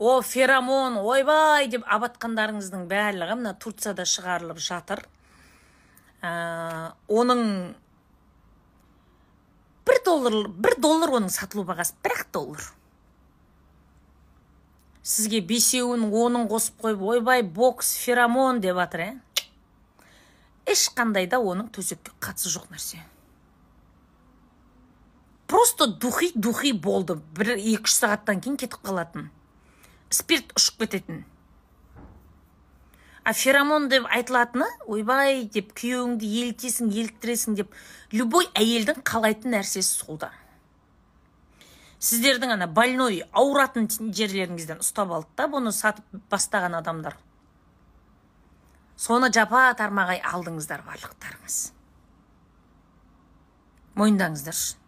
О, феромон, ойбай деп абатқандарыңыздың бәрлігі мына Турцияда шығарылып жатыр. Оның $1 оның сатылу бағасы $1. Сізге 5-ін 10-ын қосып қойып, ойбай, бокс, феромон деп атыр, Ешқандай да оның төсекке қатысы жоқ нәрсе. Просто духи болды. 1-2 сағаттан кейін кетіп қалатын. Спирт ұшып кететін. А феромон деп айтылатыны, ойбай деп күйеуіңді елтесің, еліктіресің деп, любой әйелдің қалайтын нәрсесі солда. Сіздердің ана больной, ауыратын жерлеріңізден ұстап алды да, бұны сатып бастаған адамдар. Соны жапа тармағай алдыңыздар барлықтарыңыз. Мойындаңыздар.